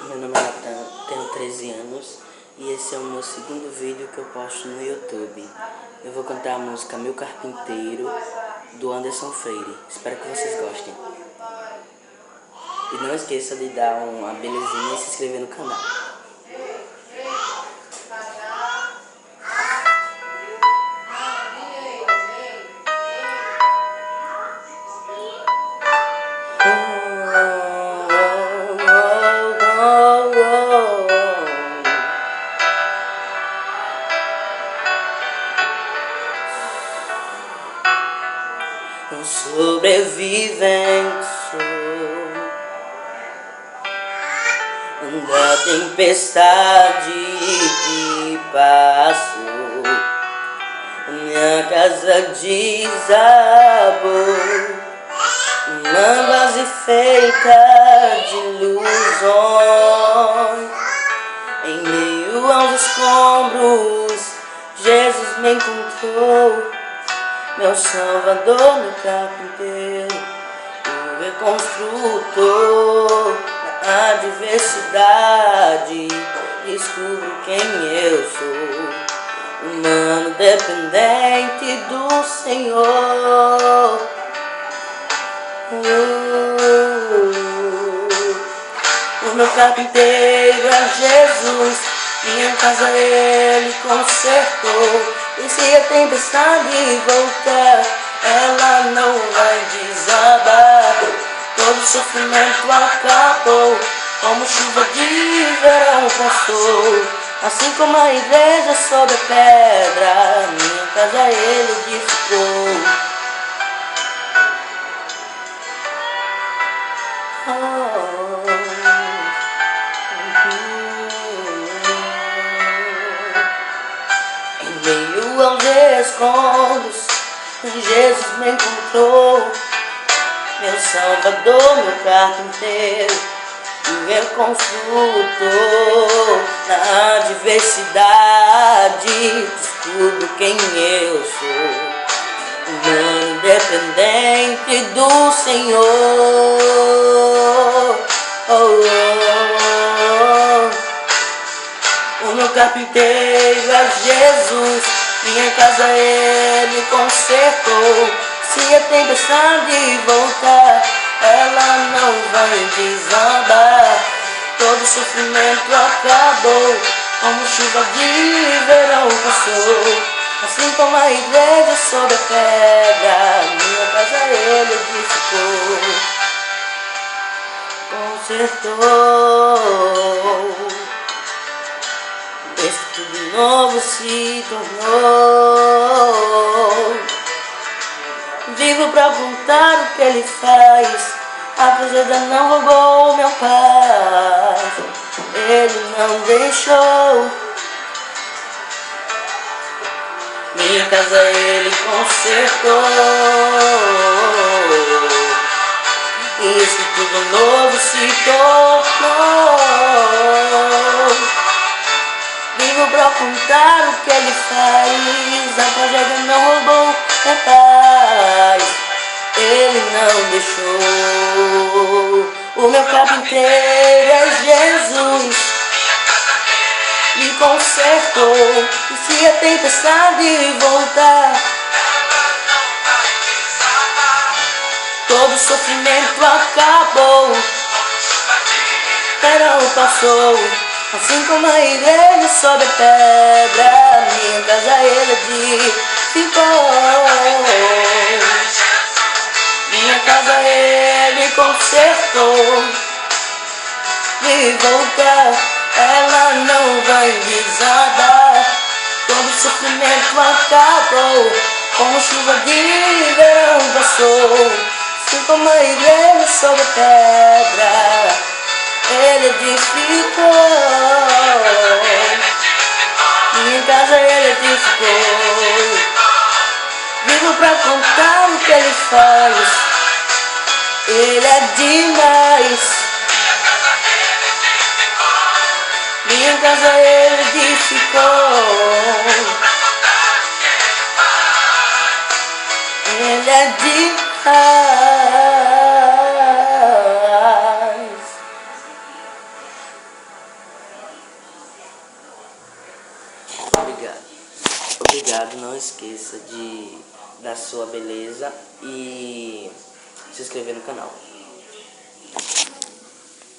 Meu nome é Natan, tenho 13 anos e esse é o meu segundo vídeo que eu posto no YouTube. Eu vou cantar a música Meu Carpinteiro, do Anderson Freire. Espero que vocês gostem. E não esqueça de dar uma belezinha e se inscrever no canal. Um sobrevivente da tempestade que passou. Minha casa desabou, uma base feita de ilusões. Em meio aos escombros, Jesus me encontrou. Meu Salvador, meu carpinteiro, o reconstrutor. Na adversidade descubro quem eu sou, humano dependente do Senhor. O meu carpinteiro é Jesus, minha casa ele consertou. E se a tempestade voltar, ela não vai desabar. Todo sofrimento acabou, como chuva de verão passou. Assim como a igreja sobre a pedra, minha casa ele edificou. Em meio aos escombros, Jesus me encontrou. Meu Salvador, meu carpinteiro, o reconstrutor. Na adversidade descubro quem eu sou, humano dependente do Senhor. O meu carpinteiro é Jesus, minha casa ele consertou. Se a tempestade voltar, ela não vai desabar. Todo sofrimento acabou, como chuva de verão passou. Assim como a igreja sobre a pedra, minha casa ele edificou. Consertou. Esse tudo novo se tornou. Vivo pra contar o que ele faz. A tragédia não roubou meu paz, ele não deixou. Minha casa ele consertou. E esse tudo novo se tornou. Vivo pra contar o que ele faz. A tragédia não roubou minha paz, ele não deixou. O meu carpinteiro é Jesus, me consertou. E se a tempestade voltar, todo sofrimento acabou, verão passou. Assim como a igreja sobre a pedra, minha casa ele edificou. Minha casa ele consertou. E voltar, ela não vai desabar. Todo sofrimento acabou, como chuva de verão passou. Assim como a igreja sobre a pedra, ele edificou. Minha casa ele edificou. Vivo pra contar o que ele faz, ele é demais. Minha casa ele edificou. Ele é demais. obrigado. Obrigado, não esqueça de dar sua beleza e se inscrever no canal.